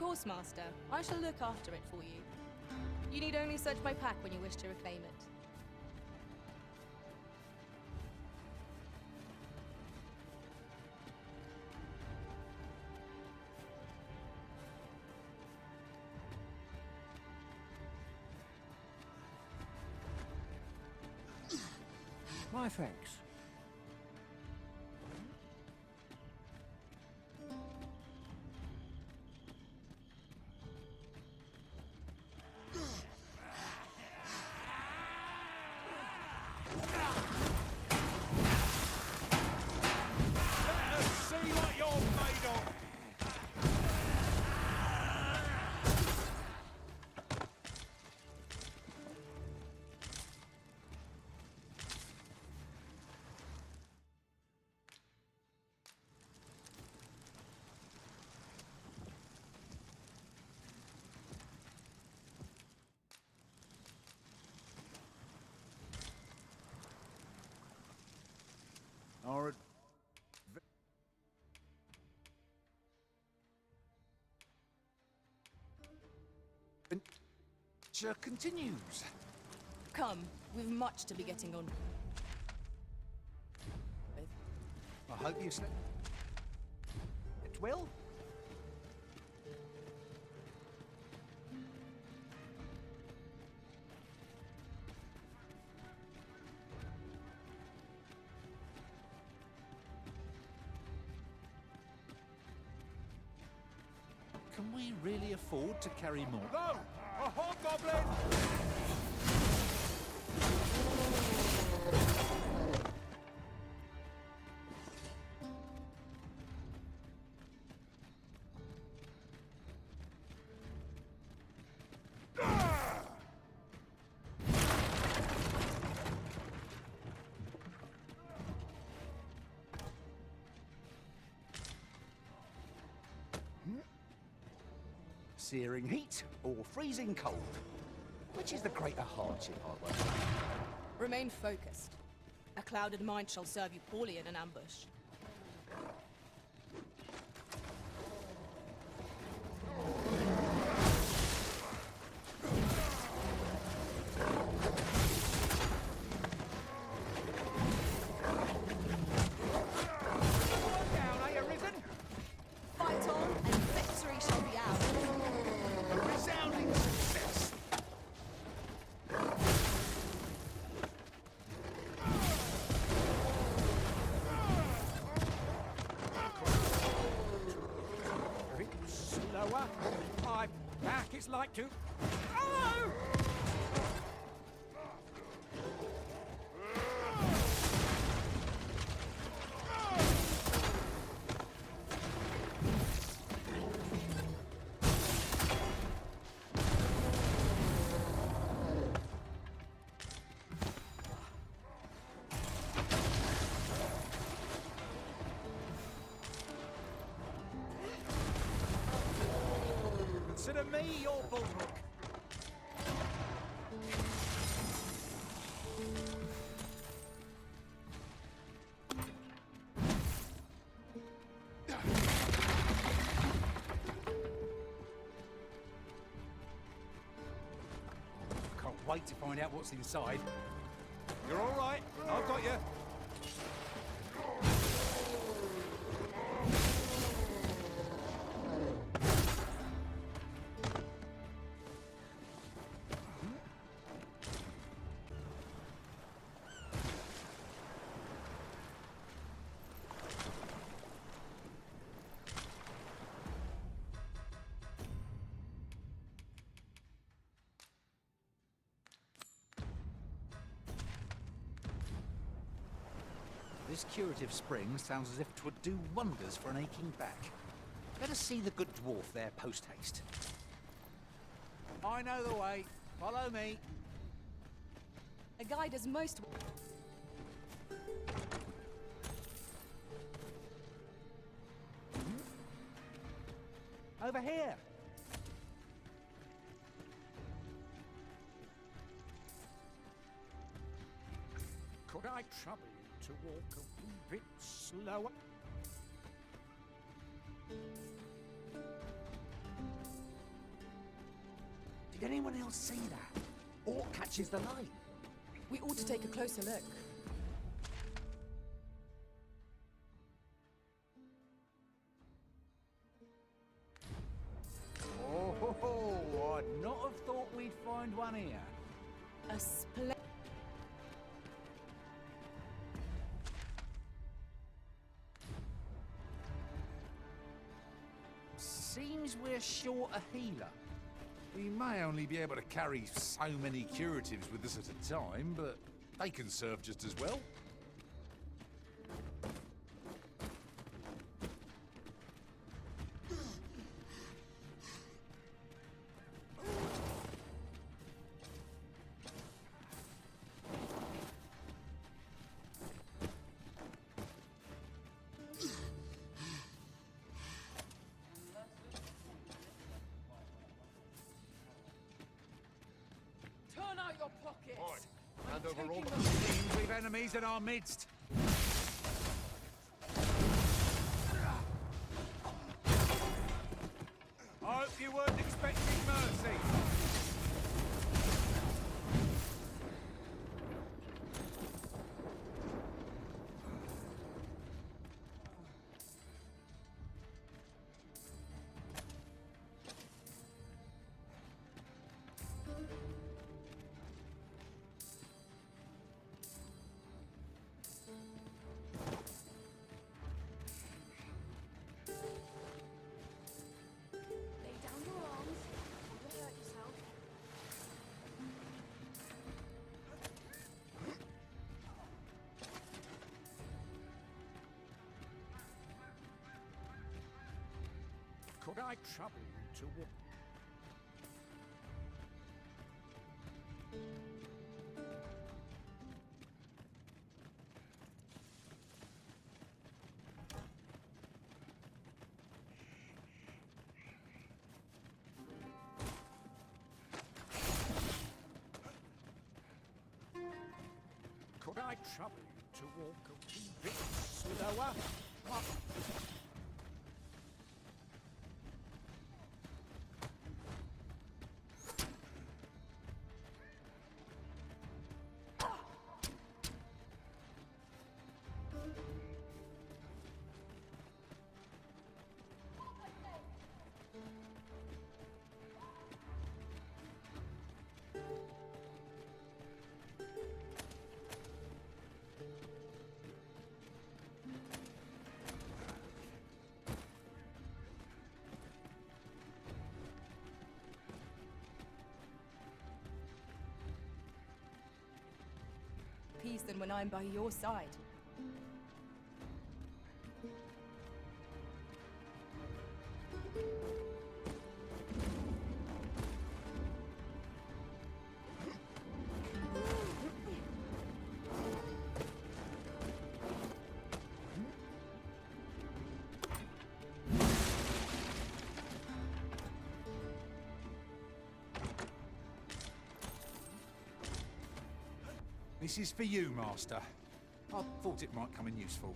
course, Master. I shall look after it for you. You need only search my pack when you wish to reclaim it. My thanks. See what you're made of! Our adventure continues. Come, we've much to be getting on with. I hope you slept well. Can we really afford to carry more? No! A hobgoblin! Searing heat or freezing cold? Which is the greater hardship, I wonder? Remain focused. A clouded mind shall serve you poorly in an ambush. Fight on, and victory shall be ours. A resounding success! A bit slower. My back is like to... Oh! Consider me your bulwark. Can't wait to find out what's inside. You're all right. I've got you. This curative spring sounds as if it would do wonders for an aching back. Let us see the good dwarf there post-haste. I know the way. Follow me. A guide is most... Over here. Could I trouble you to walk a wee bit slower? Did anyone else see that? Or catches the light? We ought to take a closer look. Oh, I'd not have thought we'd find one here. A splendid... Seems we're short a healer. We may only be able to carry so many curatives with us at a time, but they can serve just as well. Turn out your pockets! Hand over all the seems we've enemies in our midst. I hope you weren't expecting mercy. Lay down your arms. You'll hurt yourself. Could I trouble you to walk? Could I trouble you to walk a wee bit slower? Peace than when I'm by your side. This is for you, Master. I thought it might come in useful.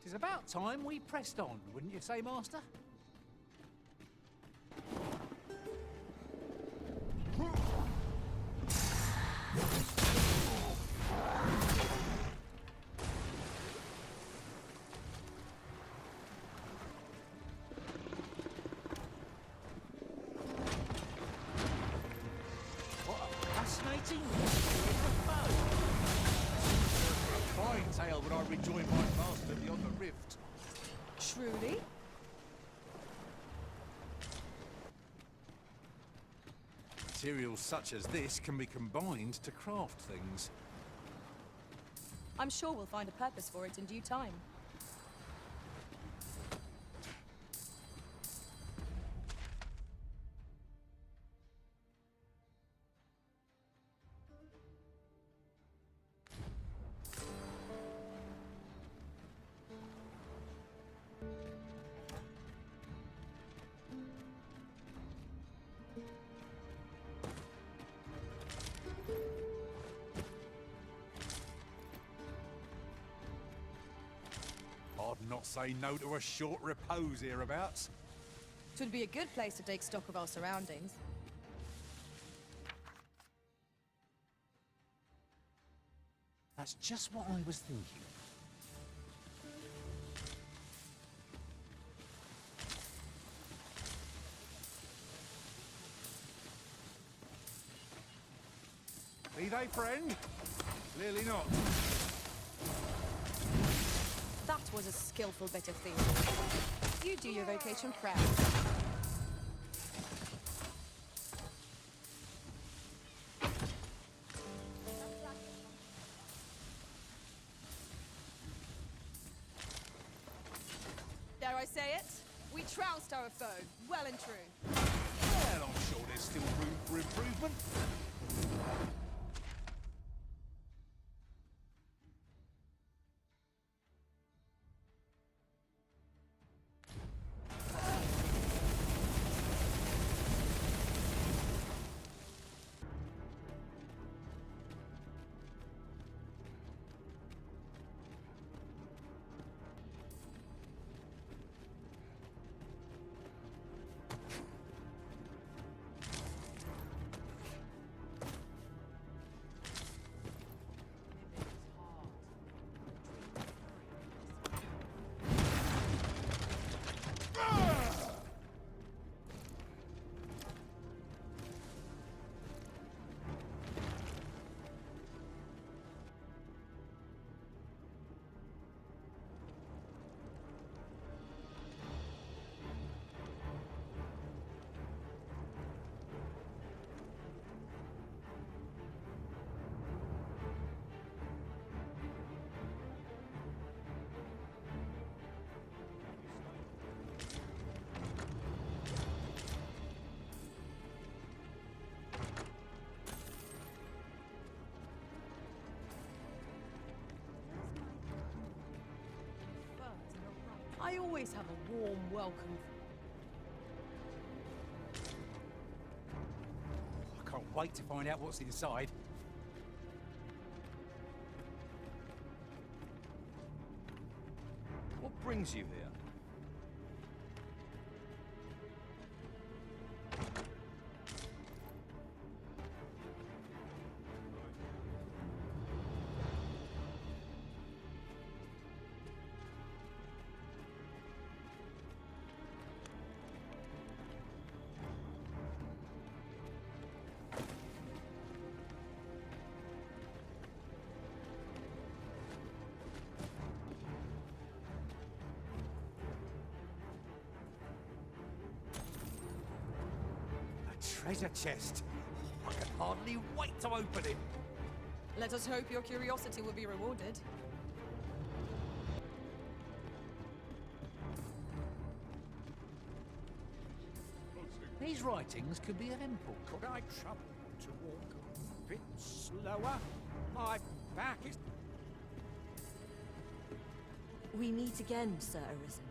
It's about time we pressed on, wouldn't you say, Master? What a fascinating history of the foe. A fine tale when I rejoin my master beyond the rift. Truly? Materials such as this can be combined to craft things. I'm sure we'll find a purpose for it in due time. I'd not say no to a short repose hereabouts. It would be a good place to take stock of our surroundings. That's just what I was thinking. Be they friend? Clearly not. That was a skillful bit of theory. You do your vocation proud. Dare I say it? We trounced our foe, well and true. Well, I'm sure there's still room for improvement. I always have a warm welcome. I can't wait to find out what's inside. What brings you here? Treasure chest. I can hardly wait to open it. Let us hope your curiosity will be rewarded. These writings could be of import. Could I trouble you to walk a bit slower? My back is... We meet again, Sir Arisen.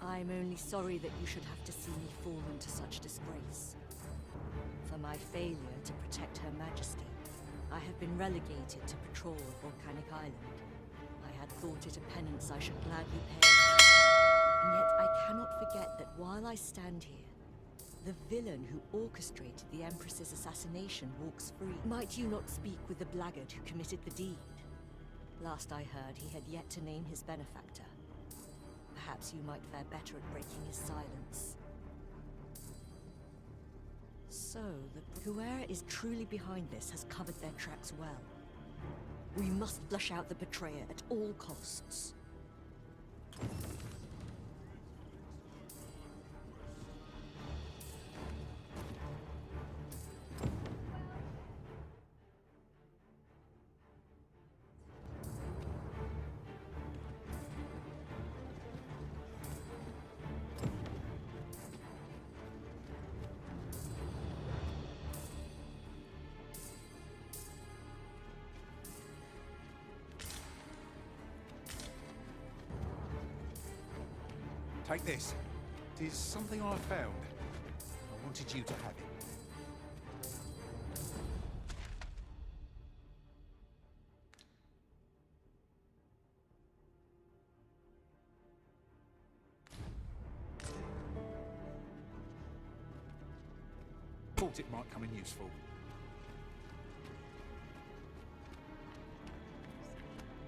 I'm only sorry that you should have to see me fall into such disgrace. For my failure to protect Her Majesty, I have been relegated to patrol Volcanic Island. I had thought it a penance I should gladly pay. And yet I cannot forget that while I stand here, the villain who orchestrated the Empress's assassination walks free. Might you not speak with the blackguard who committed the deed? Last I heard, he had yet to name his benefactor. Perhaps you might fare better at breaking his silence. So, whoever is truly behind this has covered their tracks well. We must flush out the betrayer at all costs. Take this. It is something I found. I wanted you to have it. thought it might come in useful.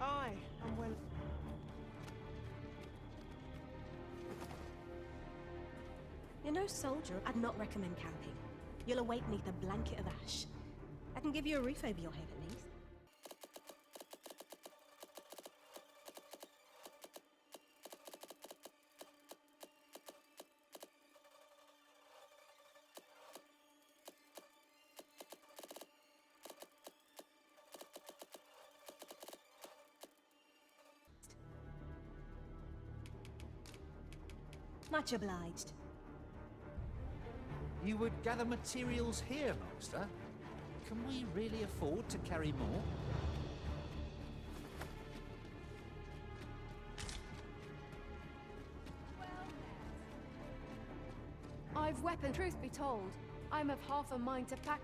Aye, I'm well. You're no soldier. I'd not recommend camping. You'll awake neath a blanket of ash. I can give you a roof over your head at least. Much obliged. You would gather materials here, Master? Can we really afford to carry more? I've weapon. Truth be told, I'm of half a mind to pack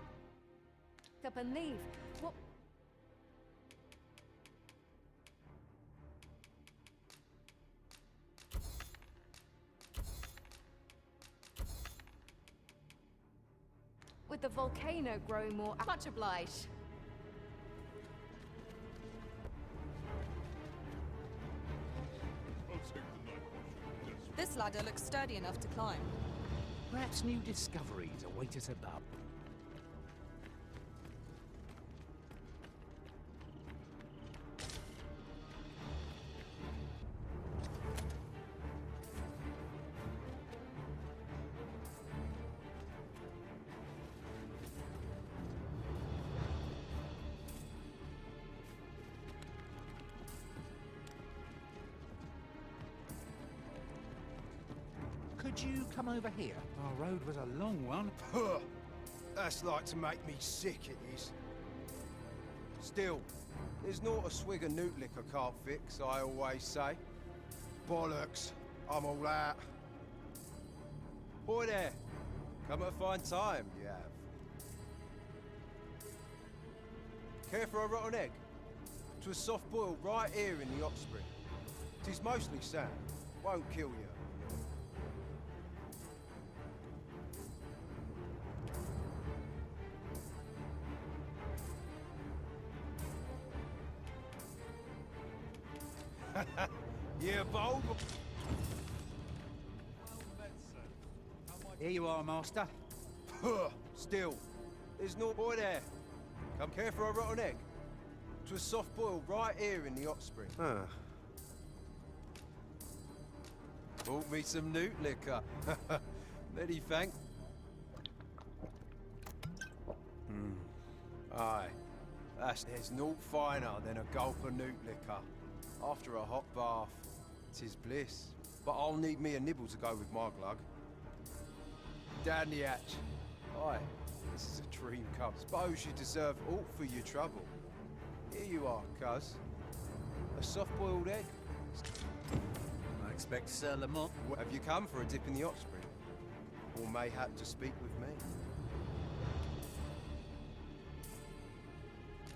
up and leave. What? With the volcano growing more... Much obliged. This ladder looks sturdy enough to climb. Perhaps new discoveries await us above. Could you come over here? Our road was a long one. Puh! That's like to make me sick, it is. Still, there's not a swig of newt liquor can't fix, I always say. Bollocks, I'm all out. Boy there, come at a fine time, you have. Care for a rotten egg? 'Twas soft boiled right here in the hot spring. 'Tis mostly sand, won't kill you. Yeah, bold. Here you are, Master. Puh! Still, there's no boy there. Come care for a rotten egg? 'Twas soft boiled right here in the hot spring. Bought me some newt liquor. Many thank. Aye. There's naught finer than a gulp of newt liquor. After a hot bath, 'tis bliss. But I'll need me a nibble to go with my glug. Down the hatch. Aye, this is a dream cup. Suppose you deserve aught for your trouble. Here you are, cuz. A soft-boiled egg. I expect Sir Lamont... Have you come for a dip in the hot spring? Or mayhap to speak with me?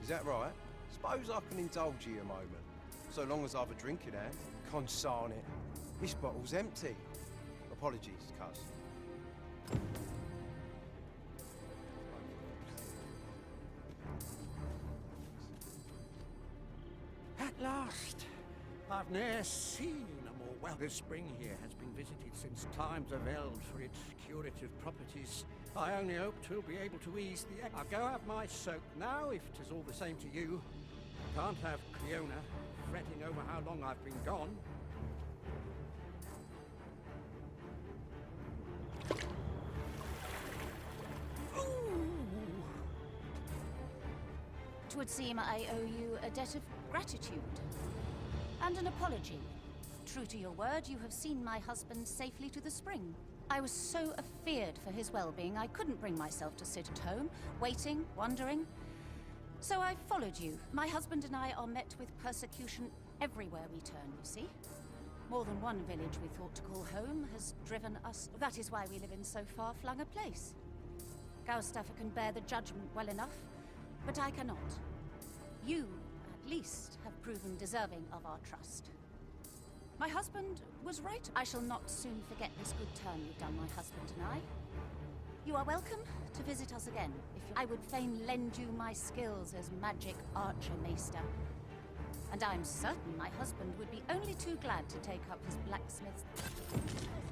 Is that right? Suppose I can indulge you a moment. So long as I've a drink in hand. Consarn it. This bottle's empty. Apologies, cuz. At last! I've ne'er seen a more well. The spring here has been visited since times of eld for its curative properties. I only hope 'twill be able to ease the... I'll go have my soak now, if 'tis all the same to you. Can't have Cleona fretting over how long I've been gone. Twould seem I owe you a debt of gratitude. And an apology. True to your word, you have seen my husband safely to the spring. I was so afeared for his well-being, I couldn't bring myself to sit at home, waiting, wondering. So I followed you. My husband and I are met with persecution everywhere we turn, you see. More than one village we thought to call home has driven us... That is why we live in so far-flung a place. Gaustaffer can bear the judgment well enough, but I cannot. You, at least, have proven deserving of our trust. My husband was right. I shall not soon forget this good turn you've done my husband and I. You are welcome to visit us again. I would fain lend you my skills as magic archer maester. And I'm certain my husband would be only too glad to take up his blacksmith's.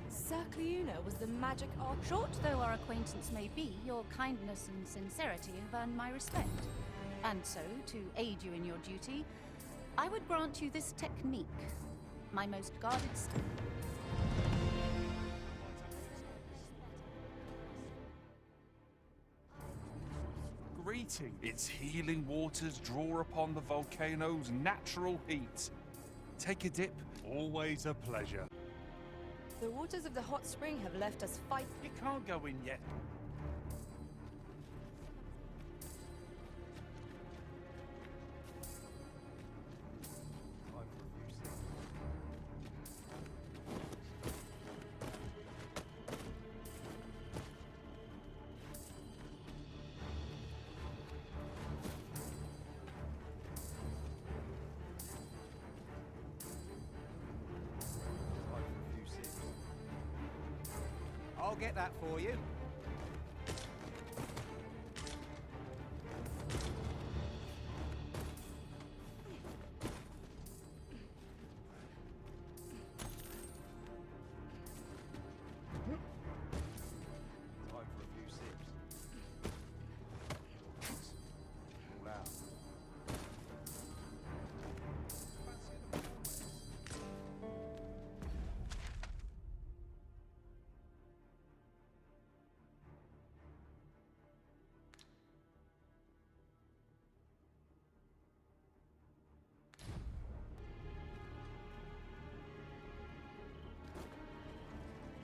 Sir Cleuna was the magic art. Short though our acquaintance may be, your kindness and sincerity have earned my respect. And so, to aid you in your duty, I would grant you this technique, my most guarded step. Greeting. Its healing waters draw upon the volcano's natural heat. Take a dip. Always a pleasure. The waters of the hot spring have left us fight. You can't go in yet. I'll get that for you. Time for a few sips. All out.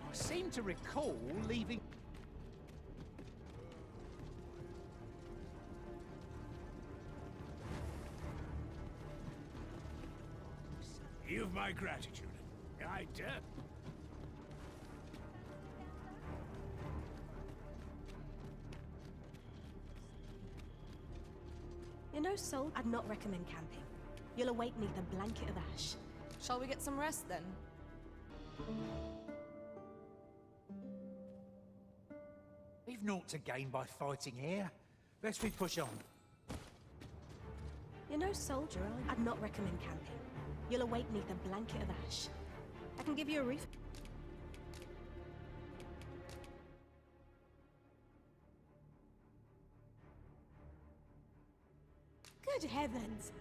I seem to recall leaving... You've my gratitude. I dare. You know, Sol, I'd not recommend camping. You'll awake neath a blanket of ash. Shall we get some rest then? We've naught to gain by fighting here. Best we push on. You know, soldier, I'd not recommend camping. You'll awake neath a blanket of ash. I can give you a roof. Good heavens!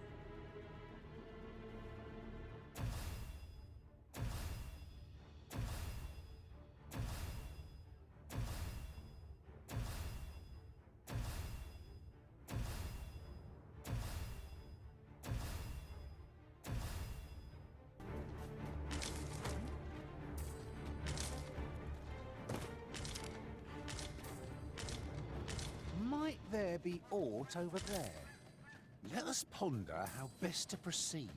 Might there be aught over there? Let us ponder how best to proceed.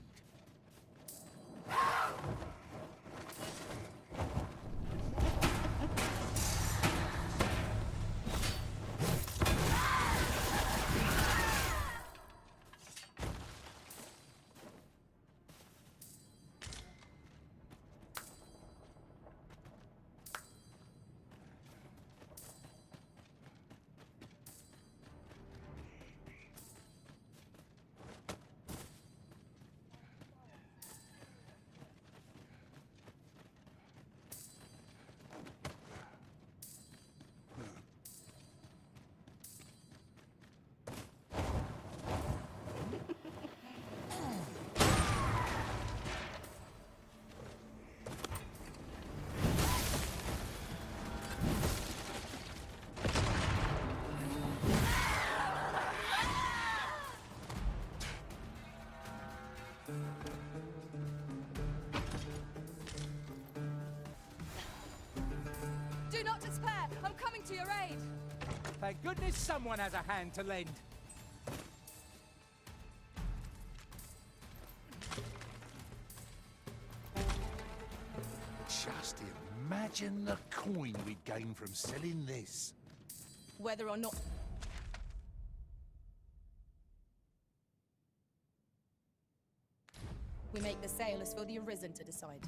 Do not despair! I'm coming to your aid! Thank goodness someone has a hand to lend. Just imagine the coin we'd gain from selling this. Whether or not... we make the sale is for the Arisen to decide.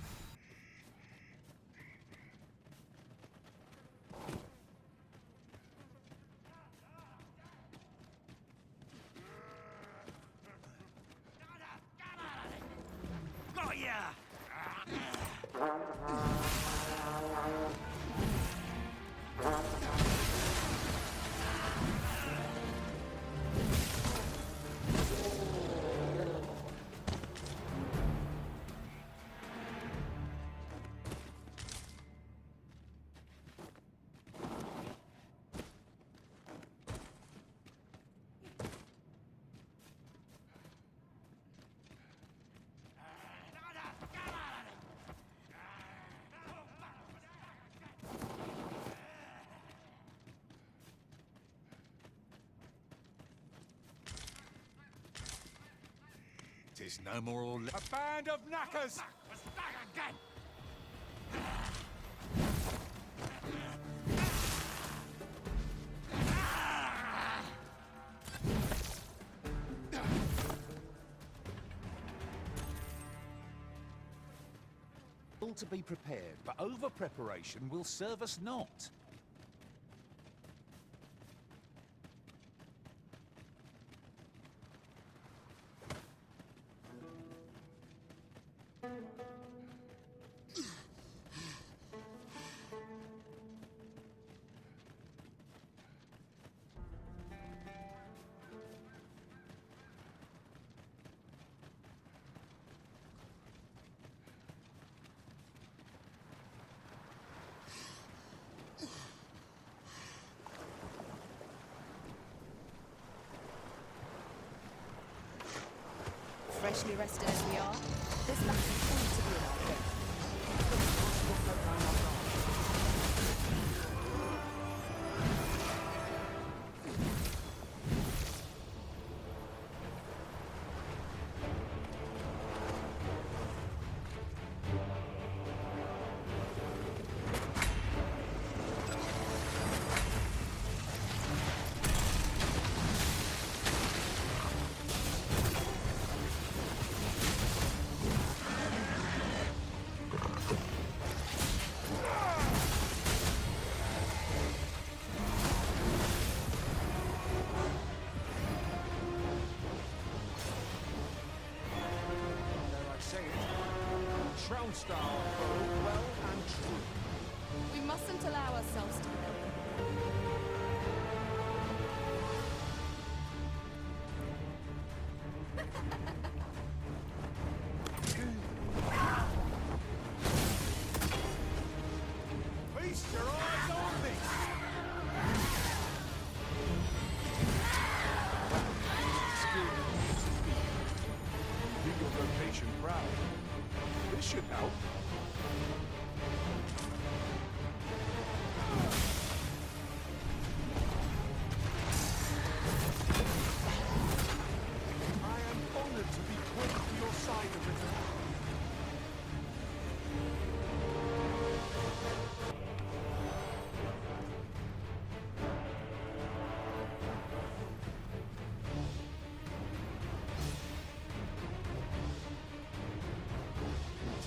'Tis no more or less. A band of knackers! All to be prepared, but over-preparation will serve us not. Freshly rested as we are, this battle seems to be in our favor. Shroud Star, well and true. We mustn't allow ourselves to be. Feast your eyes on this! Do your vocation proud. This should help. I am honored to be quick to your side of it.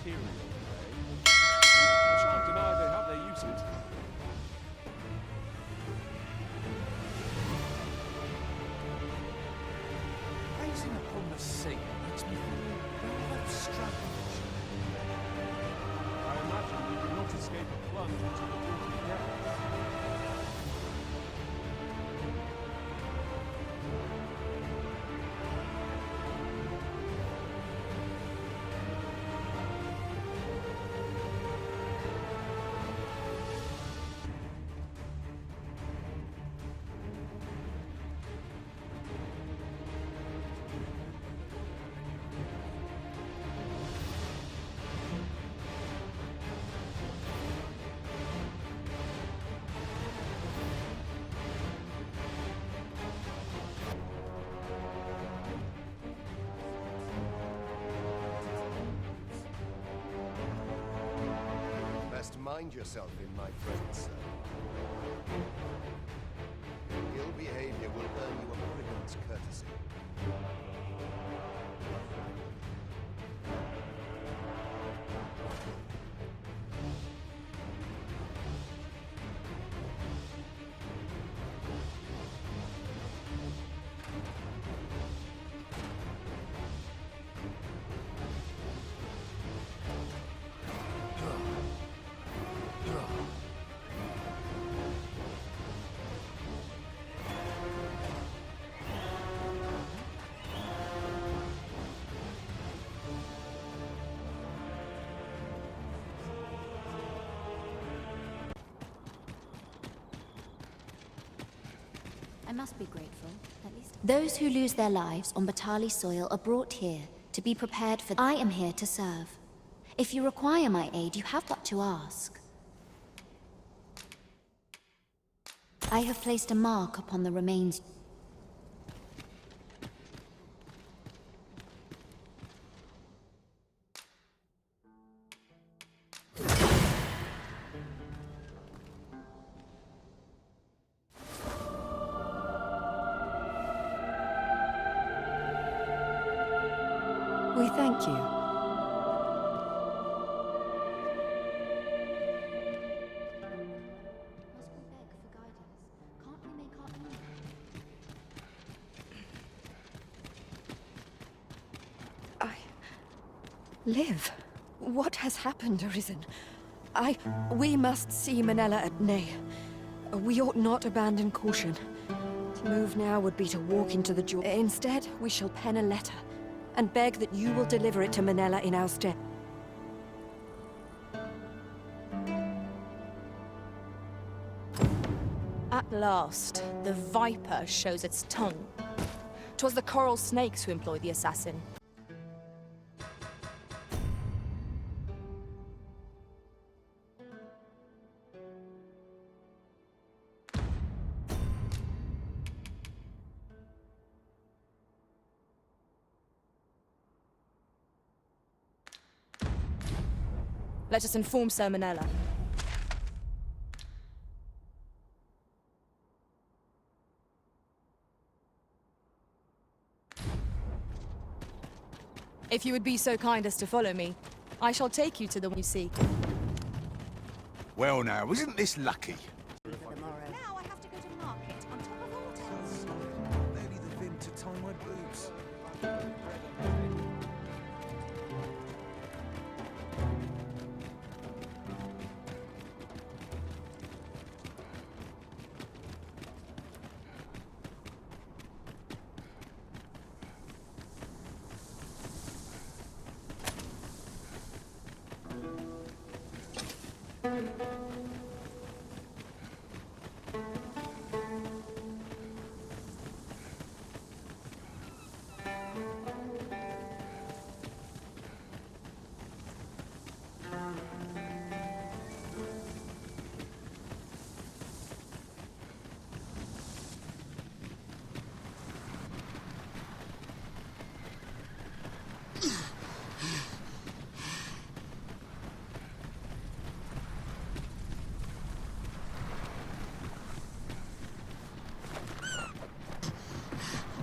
Material, eh? I shan't deny they have their uses. Gazing upon the sea makes me feel rather strange. I imagine we could not escape a plunge into the guilty depths. Best mind yourself in, my friend, sir. Ill behavior will earn you a brigand's courtesy. I must be grateful, at least. Those who lose their lives on Batali soil are brought here to be prepared for... I am here to serve. If you require my aid, you have but to ask. I have placed a mark upon the remains. We thank you. Must we beg for guidance? Can't we make our own? Liv, what has happened, Arisen? We must see Manella at Ney. We ought not abandon caution. To move now would be to walk into the jaw. Instead, we shall pen a letter and beg that you will deliver it to Manella in our stead. At last, the viper shows its tongue. 'Twas the coral snakes who employed the assassin. Let us inform Sir Manella. If you would be so kind as to follow me, I shall take you to the one you seek. Well now, isn't this lucky? Now I have to go to market on top of all else. Maybe the vim to tie my boots.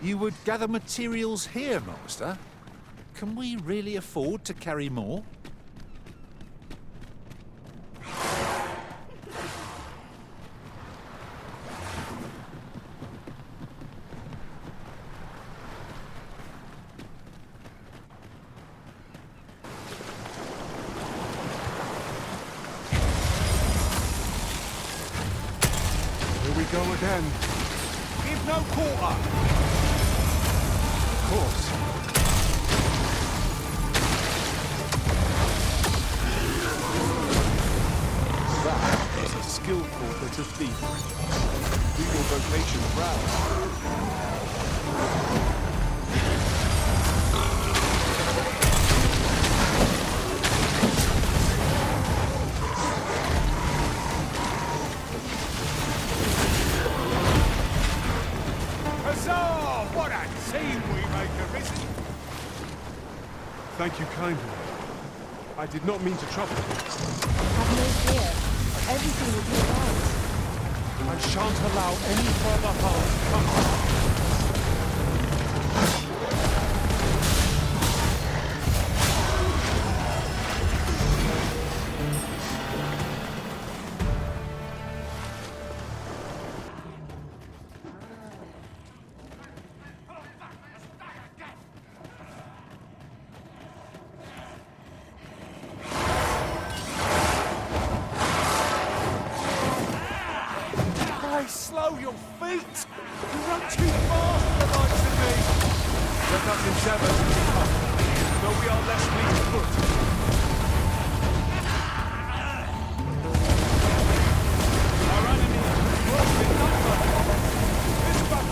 You would gather materials here, Master? Can we really afford to carry more? Here we go again. Give no quarter! Of course. That is a skillful bit of thievery. Do your vocation proud. Huzzah! What a team we make, Arisen! Thank you kindly. I did not mean to trouble you. Have no fear. Everything will be alright. I shan't allow any further harm to come. Slow your feet! You run too fast for the likes of me! Let us endeavour to keep up, though we are less fleet of foot. Our enemy is close in number. This battle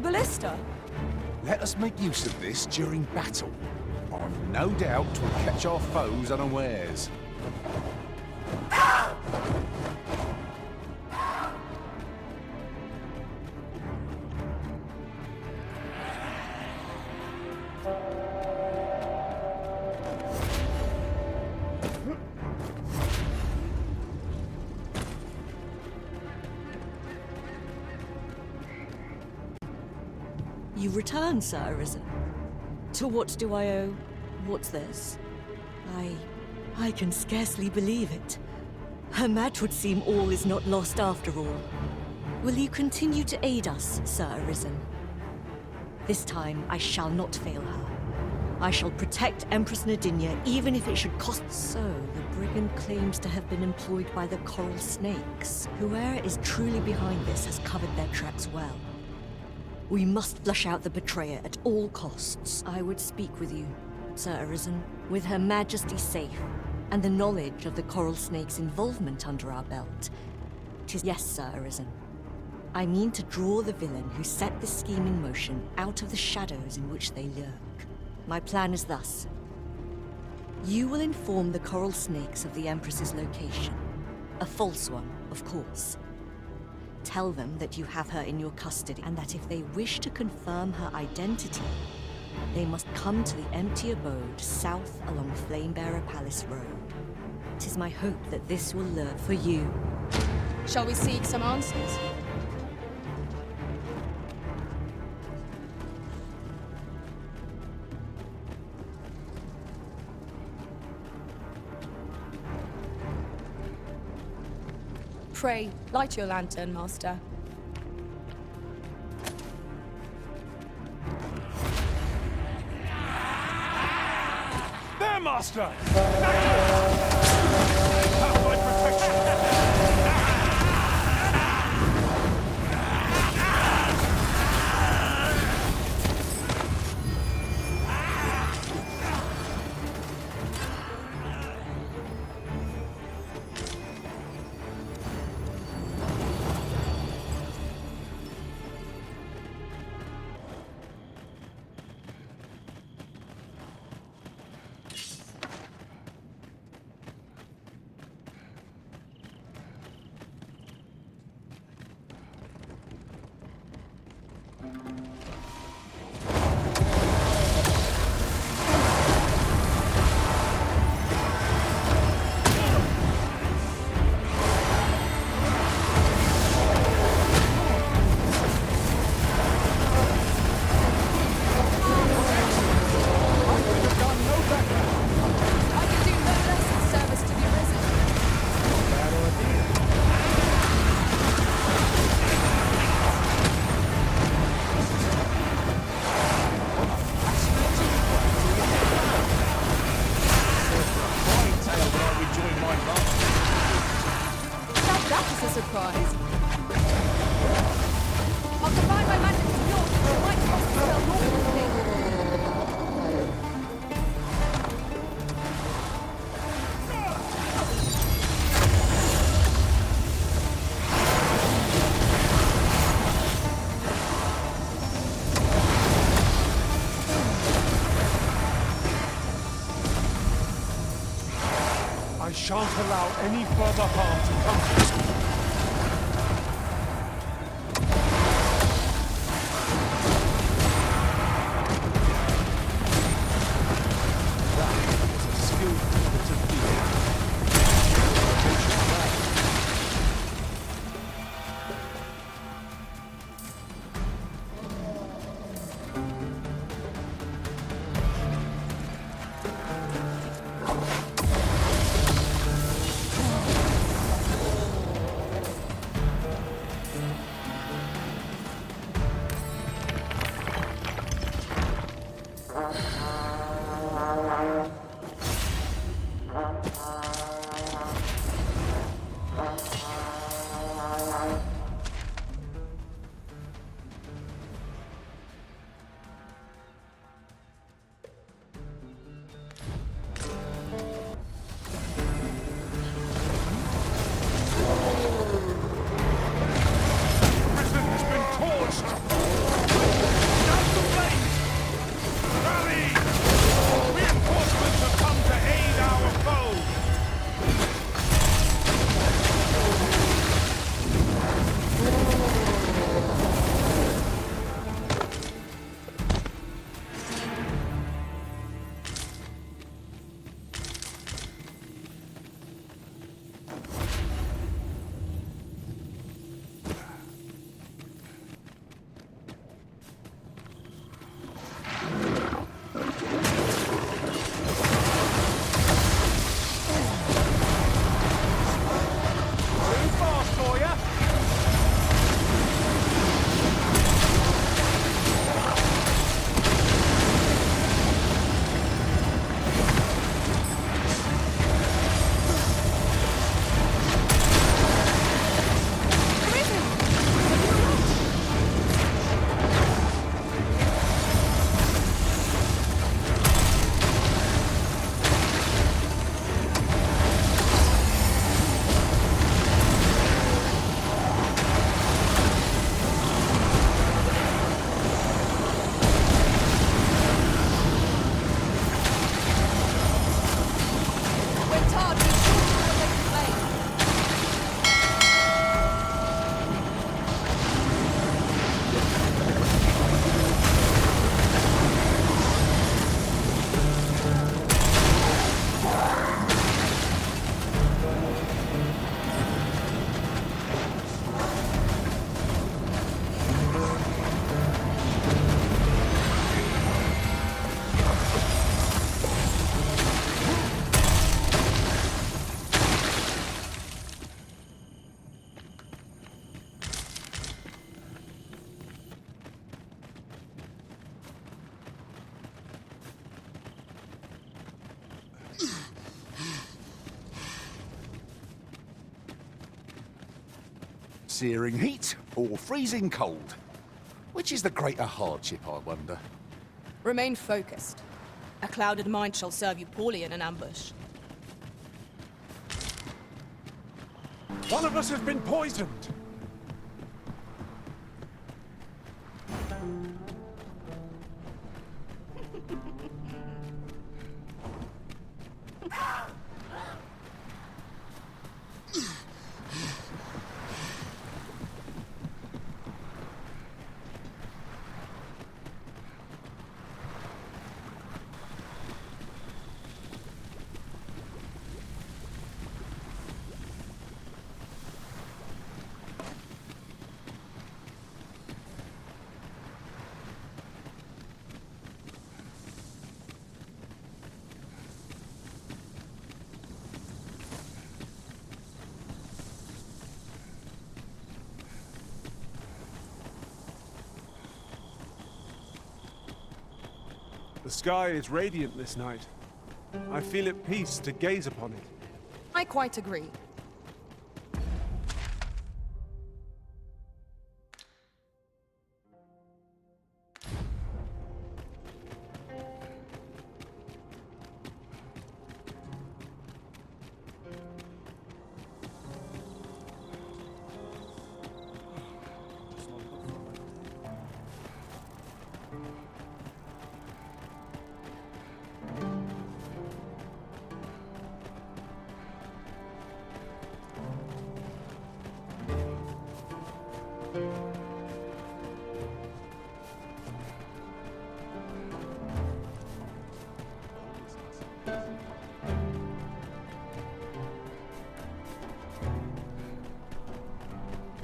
ballista? Let us make use of this during battle. I've no doubt 'twill catch our foes unawares. You return, Sir Arisen. To what do I owe? What's this? I can scarcely believe it. Her match would seem all is not lost after all. Will you continue to aid us, Sir Arisen? This time, I shall not fail her. I shall protect Empress Nadinia, even if it should cost. So, the brigand claims to have been employed by the Coral Snakes. Whoever is truly behind this has covered their tracks well. We must flush out the betrayer at all costs. I would speak with you, Sir Arisen, with Her Majesty safe, and the knowledge of the Coral Snake's involvement under our belt. Yes, Sir Arisen. I mean to draw the villain who set this scheme in motion out of the shadows in which they lurk. My plan is thus. You will inform the Coral Snakes of the Empress's location. A false one, of course. Tell them that you have her in your custody, and that if they wish to confirm her identity, they must come to the empty abode south along Flamebearer Palace Road. 'Tis my hope that this will lure for you. Shall we seek some answers? Pray, light your lantern, Master. There, Master! Have my protection! I shan't allow any further harm to come to us. That was a skillful bit of fear. Searing heat or freezing cold? Which is the greater hardship, I wonder? Remain focused. A clouded mind shall serve you poorly in an ambush. One of us has been poisoned! The sky is radiant this night. I feel at peace to gaze upon it. I quite agree.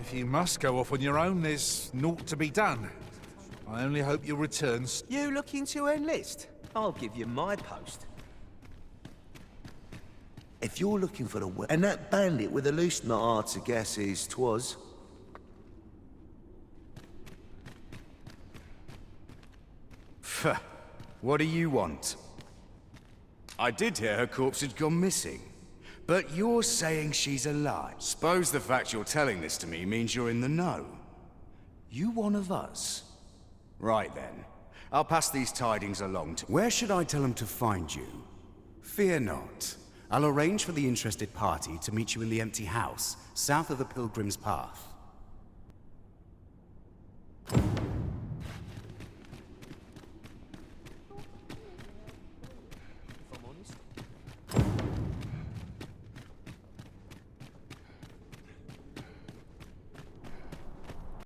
If you must go off on your own, there's naught to be done. I only hope you'll return. You looking to enlist? I'll give you my post. If you're looking for the and that bandit with a loose knot, hard to guess is 'twas. What do you want? I did hear her corpse had gone missing. But you're saying she's alive. Suppose the fact you're telling this to me means you're in the know. You one of us? Right then. I'll pass these tidings along to... Where should I tell them to find you? Fear not. I'll arrange for the interested party to meet you in the empty house, south of the Pilgrim's Path.